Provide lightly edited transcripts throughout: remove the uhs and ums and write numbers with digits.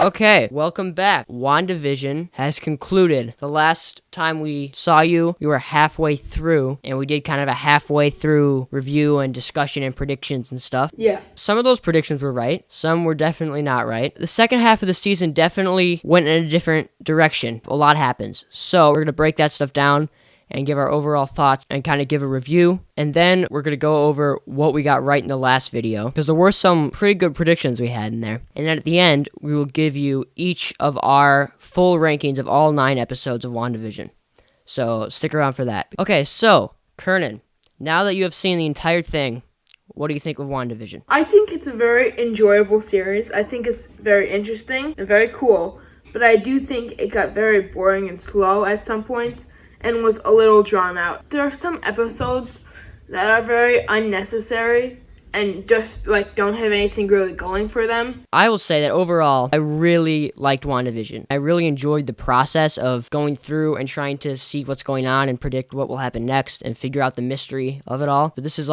Okay, welcome back. WandaVision has concluded. The last time we saw you, you were halfway through, and we did kind of a halfway through review and discussion and predictions and stuff. Yeah. Some of those predictions were right. Some were definitely not right. The second half of the season definitely went in a different direction. A lot happens. So we're going to break that stuff down and give our overall thoughts and kind of give a review. And then we're going to go over what we got right in the last video, because there were some pretty good predictions we had in there. And then at the end, we will give you each of our full rankings of all 9 episodes of WandaVision. So stick around for that. Okay, so, Cornyn, now that you have seen the entire thing, what do you think of WandaVision? I think it's a very enjoyable series. I think it's very interesting and very cool. But I do think it got very boring and slow at some points and was a little drawn out. There are some episodes that are very unnecessary and just don't have anything really going for them. I will say that overall, I really liked WandaVision. I really enjoyed the process of going through and trying to see what's going on and predict what will happen next and figure out the mystery of it all. But this is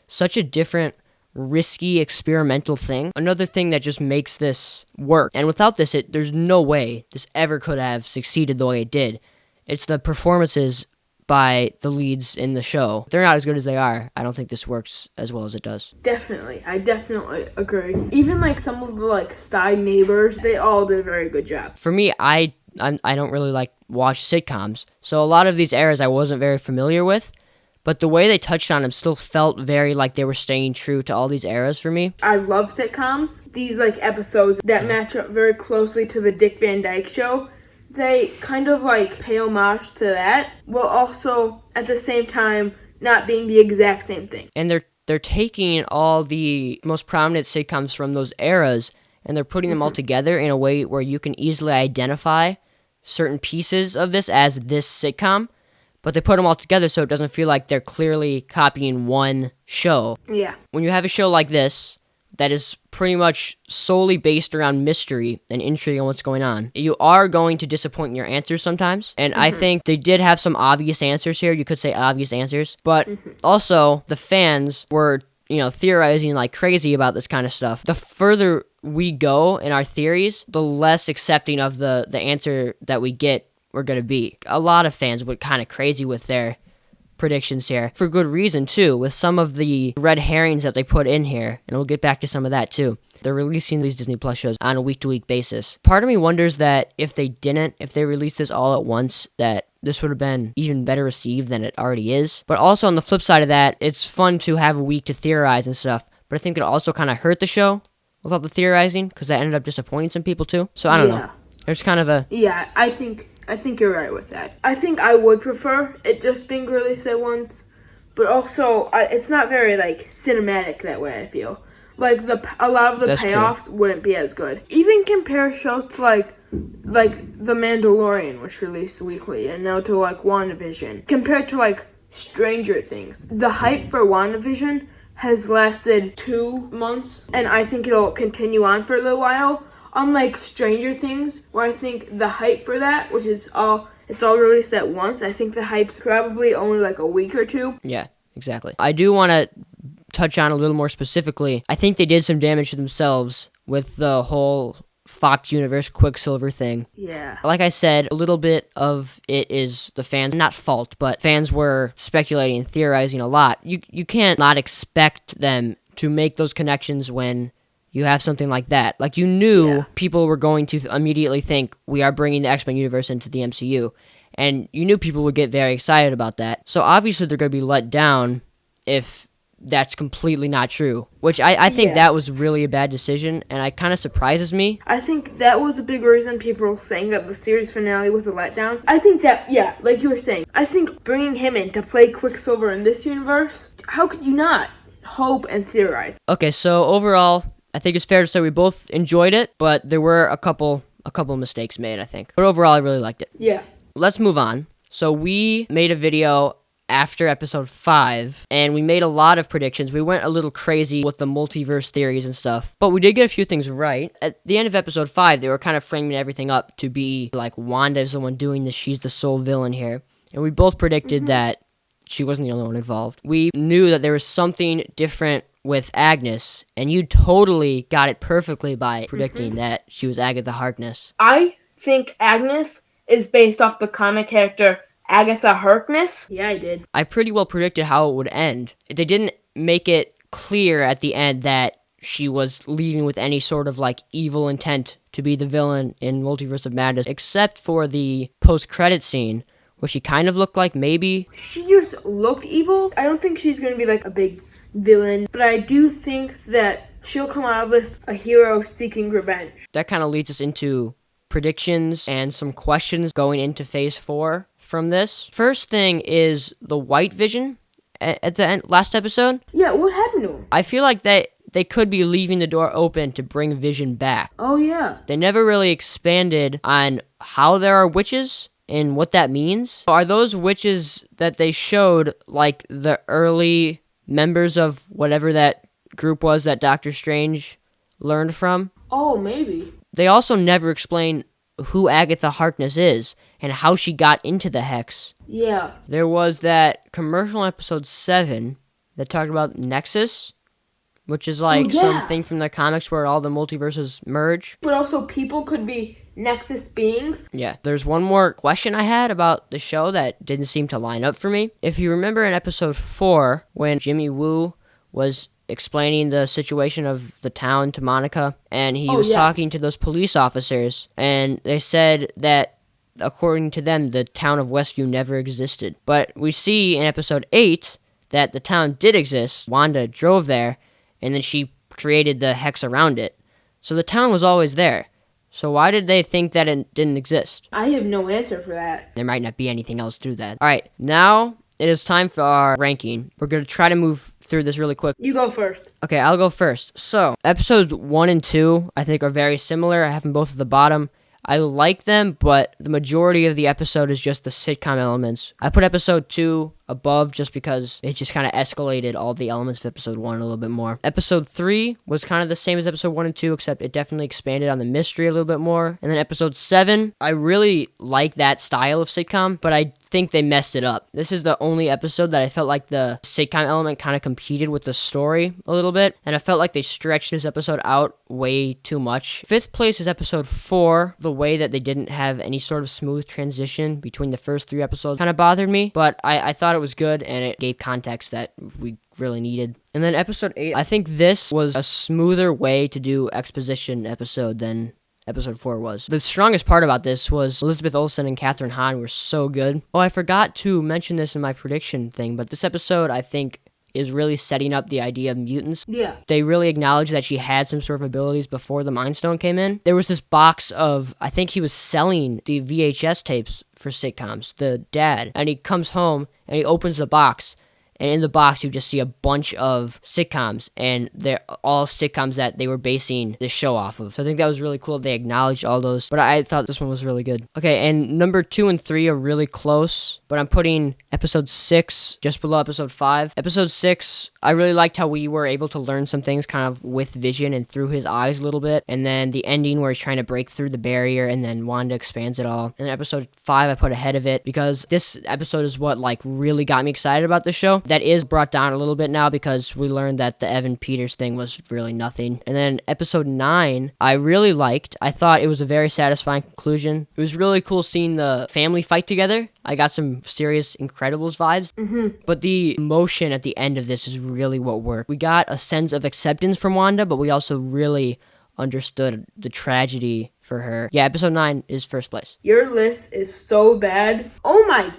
such a different, risky, experimental thing. Another thing that just makes this work. And without this, there's no way this ever could have succeeded the way it did. It's the performances by the leads in the show. If they're not as good as they are, I don't think this works as well as it does. Definitely. I definitely agree. Even some of the side neighbors, they all did a very good job. For me, I don't really watch sitcoms, so a lot of these eras I wasn't very familiar with, but the way they touched on them still felt very like they were staying true to all these eras for me. I love sitcoms. These episodes that match up very closely to the Dick Van Dyke Show, they kind of pay homage to that, while also at the same time not being the exact same thing. And they're taking all the most prominent sitcoms from those eras and they're putting them all together in a way where you can easily identify certain pieces of this as this sitcom, but they put them all together so it doesn't feel like they're clearly copying one show. Yeah. When you have a show like this that is pretty much solely based around mystery and intrigue on what's going on, you are going to disappoint in your answers sometimes. And I think they did have some obvious answers here. You could say obvious answers. But also, the fans were, theorizing like crazy about this kind of stuff. The further we go in our theories, the less accepting of the answer that we get we're going to be. A lot of fans went kind of crazy with their predictions here, for good reason too, with some of the red herrings that they put in here, and we'll get back to some of that too. They're releasing these Disney Plus shows on a week-to-week basis. Part of me wonders that if they released this all at once, that this would have been even better received than it already is. But also on the flip side of that, it's fun to have a week to theorize and stuff, but I think it also kind of hurt the show without the theorizing, because that ended up disappointing some people too. So I don't know. There's kind of a... Yeah, I think you're right with that. I think I would prefer it just being released at once, but also it's not very cinematic that way. I feel a lot of the payoffs wouldn't be as good. Even compare shows to like The Mandalorian, which released weekly, and now to WandaVision. Compared to Stranger Things, the hype for WandaVision has lasted 2 months, and I think it'll continue on for a little while. Unlike Stranger Things, where I think the hype for that, which is it's all released at once, I think the hype's probably only a week or 2. Yeah, exactly. I do want to touch on a little more specifically. I think they did some damage to themselves with the whole Fox Universe Quicksilver thing. Yeah. Like I said, a little bit of it is the fans' not fault, but fans were speculating and theorizing a lot. You can't not expect them to make those connections when you have something like that. You knew people were going to immediately think, we are bringing the X-Men universe into the MCU. And you knew people would get very excited about that. So obviously they're going to be let down if that's completely not true. Which I think that was really a bad decision, and it kind of surprises me. I think that was a big reason people were saying that the series finale was a letdown. I think that, like you were saying, I think bringing him in to play Quicksilver in this universe, how could you not hope and theorize? Okay, so overall, I think it's fair to say we both enjoyed it, but there were a couple mistakes made, I think. But overall, I really liked it. Yeah. Let's move on. So we made a video after episode 5, and we made a lot of predictions. We went a little crazy with the multiverse theories and stuff, but we did get a few things right. At the end of episode 5, they were kind of framing everything up to be Wanda's the one doing this, she's the sole villain here. And we both predicted that she wasn't the only one involved. We knew that there was something different with Agnes, and you totally got it perfectly by predicting that she was Agatha Harkness. I think Agnes is based off the comic character Agatha Harkness. Yeah, I did. I pretty well predicted how it would end. They didn't make it clear at the end that she was leaving with any sort of like evil intent to be the villain in Multiverse of Madness, except for the post-credit scene where she kind of looked like maybe. She just looked evil. I don't think she's going to be like a big villain, but I do think that she'll come out of this a hero seeking revenge. That kind of leads us into predictions and some questions going into Phase 4 from this. First thing is the White Vision at the end, last episode. Yeah, what happened to him? I feel like they could be leaving the door open to bring Vision back. Oh, yeah. They never really expanded on how there are witches and what that means. Are those witches that they showed like the early members of whatever that group was that Doctor Strange learned from? Oh, maybe. They also never explain who Agatha Harkness is and how she got into the Hex. Yeah. There was that commercial in episode 7 that talked about Nexus, which is like something from the comics where all the multiverses merge. But also people could be Nexus beings. Yeah. There's one more question I had about the show that didn't seem to line up for me. If you remember in episode 4 when Jimmy Woo was explaining the situation of the town to Monica, and he was talking to those police officers, and they said that according to them, the town of Westview never existed. But we see in episode 8 that the town did exist. Wanda drove there, and then she created the hex around it. So the town was always there. So why did they think that it didn't exist? I have no answer for that. There might not be anything else to that. All right, now it is time for our ranking. We're going to try to move through this really quick. You go first. Okay, I'll go first. So, episodes 1 and 2, I think, are very similar. I have them both at the bottom. I like them, but the majority of the episode is just the sitcom elements. I put episode 2 above just because it just kind of escalated all the elements of episode 1 a little bit more. Episode 3 was kind of the same as episode 1 and 2, except it definitely expanded on the mystery a little bit more. And then episode 7, I really like that style of sitcom, but I think they messed it up. This is the only episode that I felt like the sitcom element kind of competed with the story a little bit, and I felt like they stretched this episode out way too much. 5th place is episode 4. The way that they didn't have any sort of smooth transition between the first 3 episodes kind of bothered me, but I thought it was good, and it gave context that we really needed. And then episode 8, I think this was a smoother way to do exposition episode than episode 4 was. The strongest part about this was Elizabeth Olsen and Katherine Hahn were so good. Oh, I forgot to mention this in my prediction thing, but this episode, I think, is really setting up the idea of mutants. Yeah. They really acknowledged that she had some sort of abilities before the Mind Stone came in. There was this box of, I think he was selling the VHS tapes for sitcoms, the dad, and he comes home and he opens the box, and in the box you just see a bunch of sitcoms, and they're all sitcoms that they were basing this show off of. So I think that was really cool. They acknowledged all those, but I thought this one was really good. Okay, and number 2 and 3 are really close, but I'm putting episode 6 just below episode 5. Episode 6, I really liked how we were able to learn some things kind of with Vision and through his eyes a little bit, and then the ending where he's trying to break through the barrier, and then Wanda expands it all. And then episode 5 I put ahead of it because this episode is what like really got me excited about the show. That is brought down a little bit now because we learned that the Evan Peters thing was really nothing. And then episode 9 I really liked. I thought it was a very satisfying conclusion. It was really cool seeing the family fight together. I got some serious Incredibles vibes. But the emotion at the end of this is really what worked. We got a sense of acceptance from Wanda, but we also really understood the tragedy for her. Yeah, episode 9 is first place. Your list is so bad. Oh my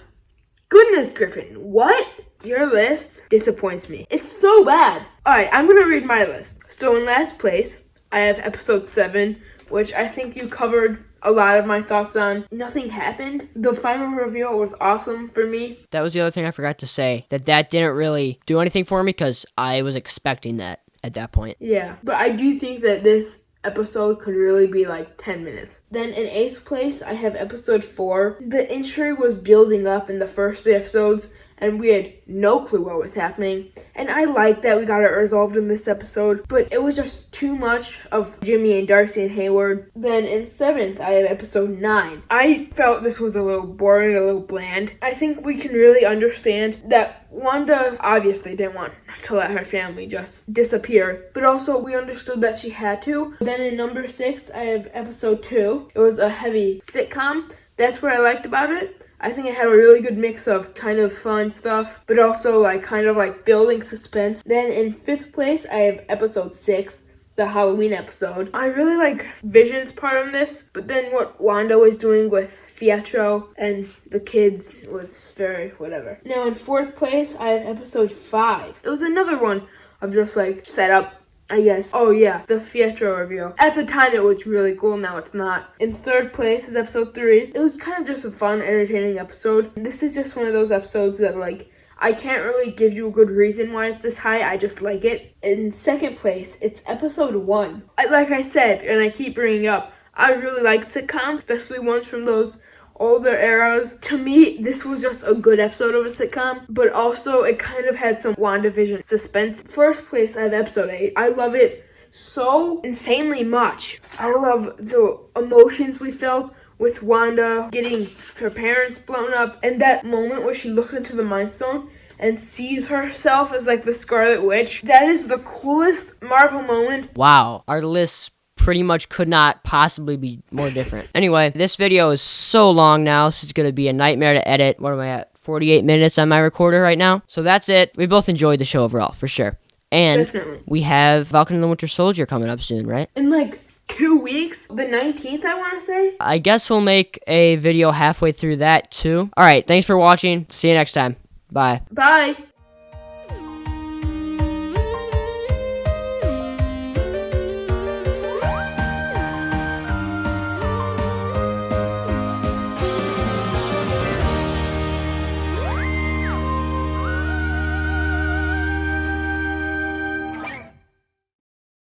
goodness, Griffin. What? Your list disappoints me. It's so bad. Alright, I'm gonna read my list. So in last place, I have episode 7, which I think you covered a lot of my thoughts on. Nothing happened. The final reveal was awesome for me. That was the other thing I forgot to say, that didn't really do anything for me because I was expecting that at that point. Yeah, but I do think that this episode could really be like 10 minutes. Then in 8th place, I have episode 4. The intrigue was building up in the first 3 episodes, and we had no clue what was happening. And I like that we got it resolved in this episode, but it was just too much of Jimmy and Darcy and Hayward. Then in 7th, I have episode 9. I felt this was a little boring, a little bland. I think we can really understand that Wanda obviously didn't want to let her family just disappear, but also we understood that she had to. Then in number 6, I have episode 2. It was a heavy sitcom. That's what I liked about it. I think it had a really good mix of kind of fun stuff, but also kind of building suspense. Then in 5th place, I have episode 6, the Halloween episode. I really like Vision's part in this, but then what Wanda was doing with Pietro and the kids was very whatever. Now in 4th place, I have episode 5. It was another one of just setup, I guess. Oh yeah, the Pietro reveal. At the time it was really cool, now it's not. In 3rd place is episode 3. It was kind of just a fun, entertaining episode. This is just one of those episodes that I can't really give you a good reason why it's this high, I just like it. In 2nd place, it's episode 1. Like I said, and I keep bringing up, I really like sitcoms, especially ones from those older eras. To me, this was just a good episode of a sitcom, but also it kind of had some WandaVision suspense. 1st place, I have episode 8. I love it so insanely much. I love the emotions we felt with Wanda getting her parents blown up, and that moment where she looks into the Mind Stone and sees herself as the Scarlet Witch. That is the coolest Marvel moment. Wow, our list pretty much could not possibly be more different. Anyway, this video is so long now, so it's gonna be a nightmare to edit. What am I at? 48 minutes on my recorder right now. So that's it. We both enjoyed the show overall, for sure. And definitely. We have Falcon and the Winter Soldier coming up soon, right? In 2 weeks, the 19th, I want to say. I guess we'll make a video halfway through that too. All right, thanks for watching. See you next time. Bye. Bye.